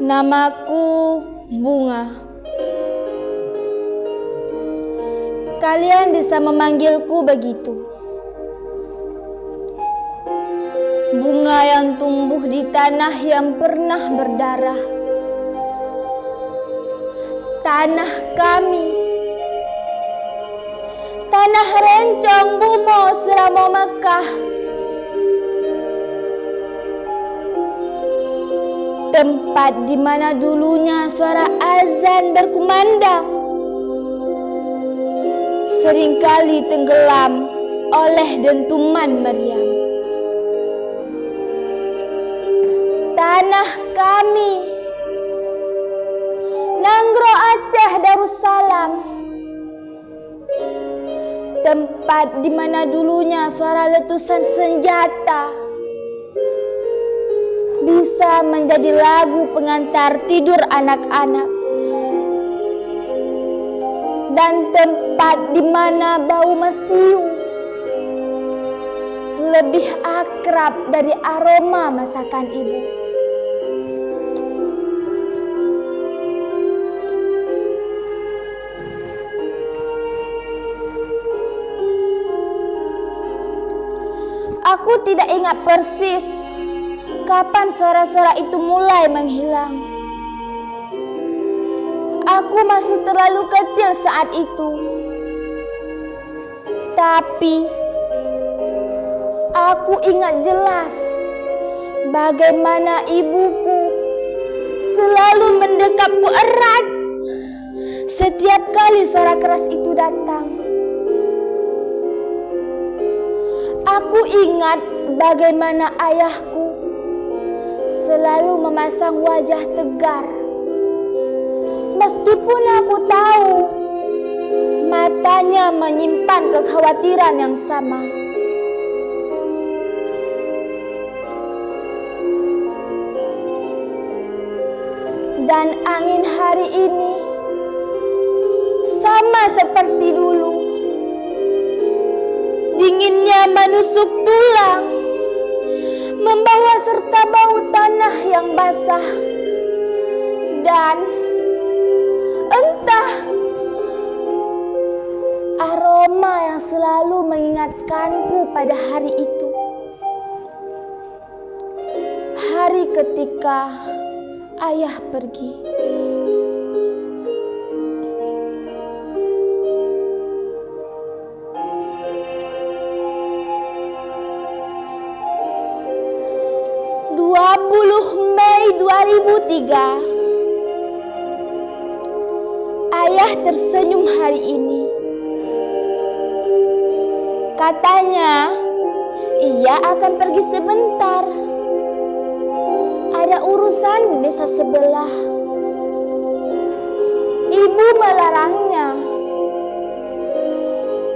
Namaku Bunga. Kalian bisa memanggilku begitu. Bunga yang tumbuh di tanah yang pernah berdarah. Tanah kami. Tanah rencong Bumo Seramo Mekah. Tempat di mana dulunya suara azan berkumandang, seringkali tenggelam oleh dentuman meriam. Tanah kami, Nanggro Aceh Darussalam. Tempat di mana dulunya suara letusan senjata bisa menjadi lagu pengantar tidur anak-anak. Dan tempat di mana bau mesiu lebih akrab dari aroma masakan ibu. Aku tidak ingat persis kapan suara-suara itu mulai menghilang. Aku masih terlalu kecil saat itu. Tapi aku ingat jelas bagaimana ibuku selalu mendekapku erat setiap kali suara keras itu datang. Aku ingat bagaimana ayahku selalu memasang wajah tegar. Meskipun aku tahu matanya menyimpan kekhawatiran yang sama. Dan angin hari ini sama seperti dulu. Dinginnya menusuk tulang, membawa serta bau tanah yang basah. Dan entah, aroma yang selalu mengingatkanku pada hari itu. Hari ketika ayah pergi. Mei 2003. Ayah tersenyum hari ini. Katanya, ia akan pergi sebentar. Ada urusan di desa sebelah. Ibu melarangnya.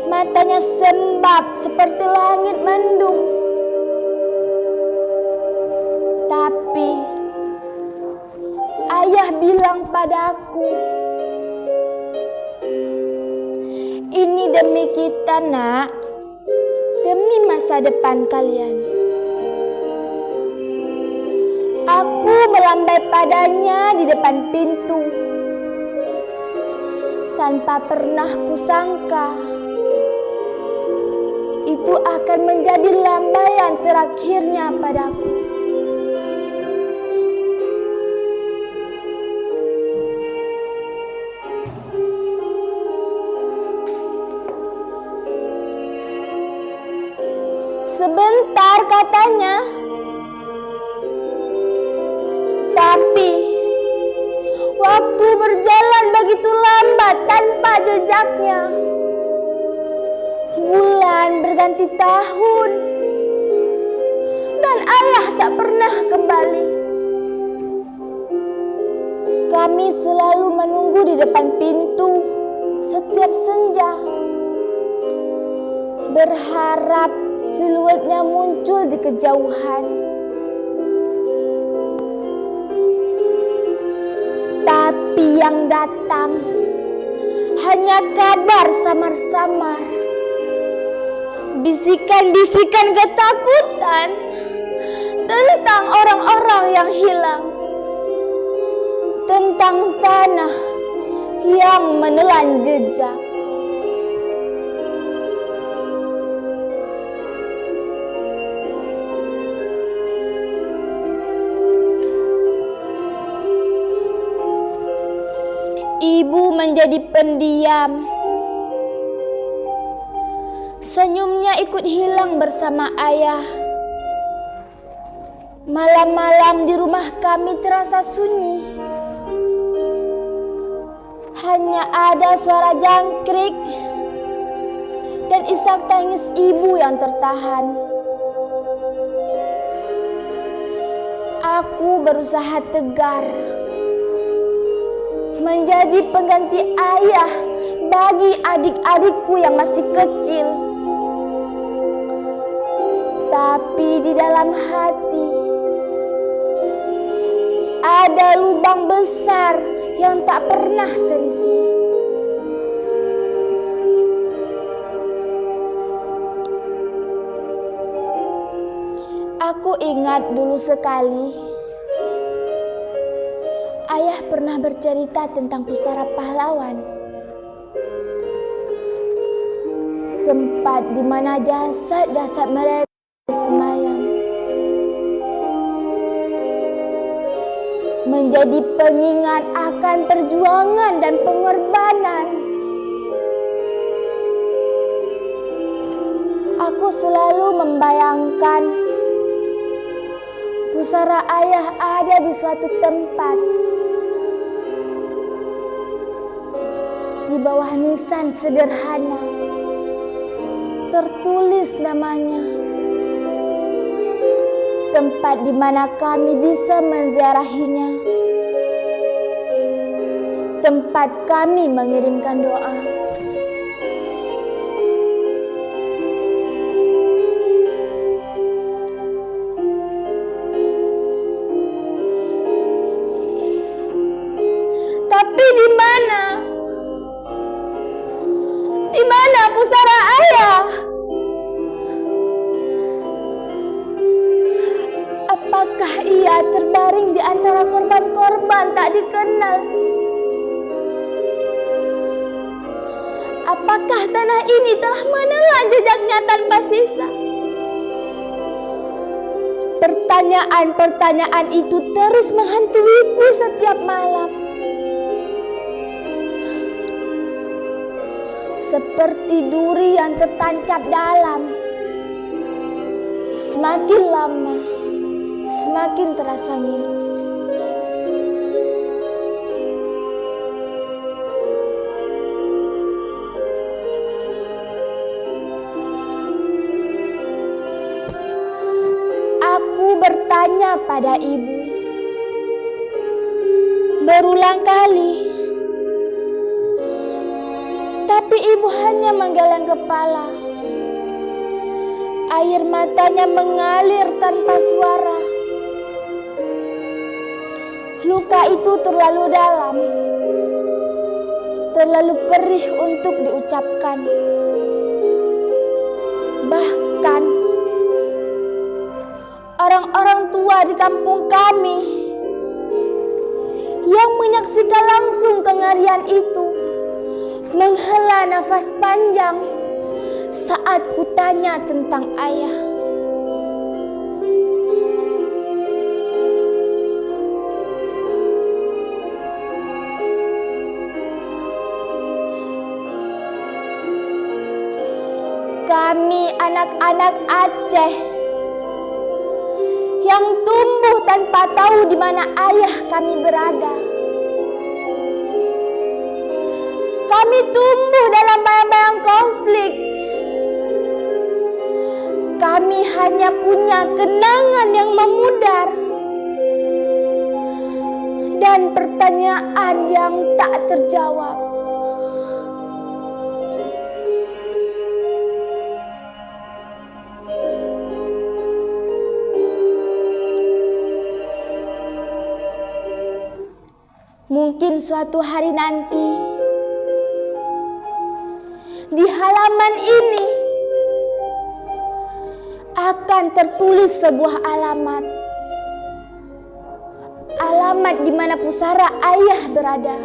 Matanya sembab seperti langit mendung. Tapi ayah bilang padaku, ini demi kita, nak, demi masa depan kalian. Aku melambai padanya di depan pintu, tanpa pernah kusangka itu akan menjadi lambaian terakhirnya padaku. Sebentar katanya. Tapi waktu berjalan begitu lambat tanpa jejaknya. Bulan berganti tahun dan ayah tak pernah kembali. Kami selalu menunggu di depan pintu setiap senja, berharap siluetnya muncul di kejauhan. Tapi yang datang hanya kabar samar-samar, bisikan-bisikan ketakutan tentang orang-orang yang hilang. tentang tanah yang menelan jejak. Ibu menjadi pendiam. Senyumnya ikut hilang bersama ayah. Malam-malam di rumah kami terasa sunyi. Hanya ada suara jangkrik dan isak tangis ibu yang tertahan. Aku berusaha tegar, menjadi pengganti ayah bagi adik-adikku yang masih kecil. Tapi di dalam hati ada lubang besar yang tak pernah terisi. Aku ingat dulu sekali ayah pernah bercerita tentang pusara pahlawan, tempat di mana jasad-jasad mereka bersemayam, menjadi pengingat akan perjuangan dan pengorbanan. Aku selalu membayangkan pusara ayah ada di suatu tempat, di bawah nisan sederhana tertulis namanya, tempat di mana kami bisa menziarahinya, tempat kami mengirimkan doa. Tapi di mana? Di mana pusara ayah? Apakah ia terbaring di antara korban-korban tak dikenal? Apakah tanah ini telah menelan jejaknya tanpa sisa? Pertanyaan-pertanyaan itu terus menghantuiku setiap malam. Seperti duri yang tertancap dalam. Semakin lama, semakin terasa ngilu. Aku bertanya pada ibu berulang kali, tapi ibu hanya menggeleng kepala. Air matanya mengalir tanpa suara. Luka itu terlalu dalam, terlalu perih untuk diucapkan. Bahkan orang-orang tua di kampung kami yang menyaksikan langsung kengerian itu menghela nafas panjang saat kutanya tentang ayah. Kami anak-anak Aceh yang tumbuh tanpa tahu di mana ayah kami berada. Kami tumbuh dalam bayang-bayang konflik. Kami hanya punya kenangan yang memudar dan pertanyaan yang tak terjawab. Mungkin suatu hari nanti di halaman ini akan tertulis sebuah alamat. alamat di mana pusara ayah berada.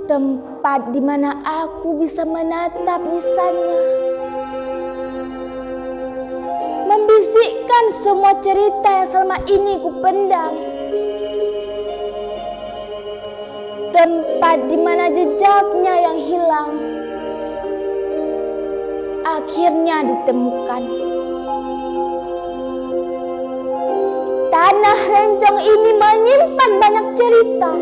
Tempat di mana aku bisa menatap lisannya, membisikkan semua cerita yang selama ini kupendam. Tempat di mana jejaknya yang hilang akhirnya ditemukan. Tanah Rencong ini menyimpan banyak cerita.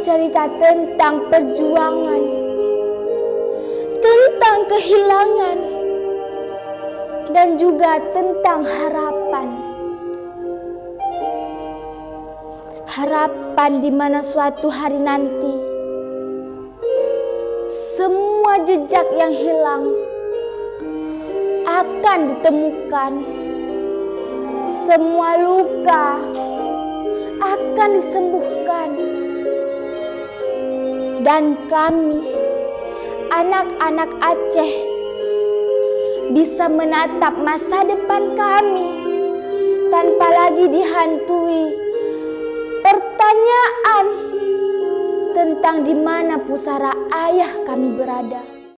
Cerita tentang perjuangan, tentang kehilangan, dan juga tentang harapan. Harapan di mana suatu hari nanti semua jejak yang hilang akan ditemukan. Semua luka akan disembuhkan. Dan kami, anak-anak Aceh, bisa menatap masa depan kami tanpa lagi dihantui pertanyaan tentang di mana pusara ayah kami berada.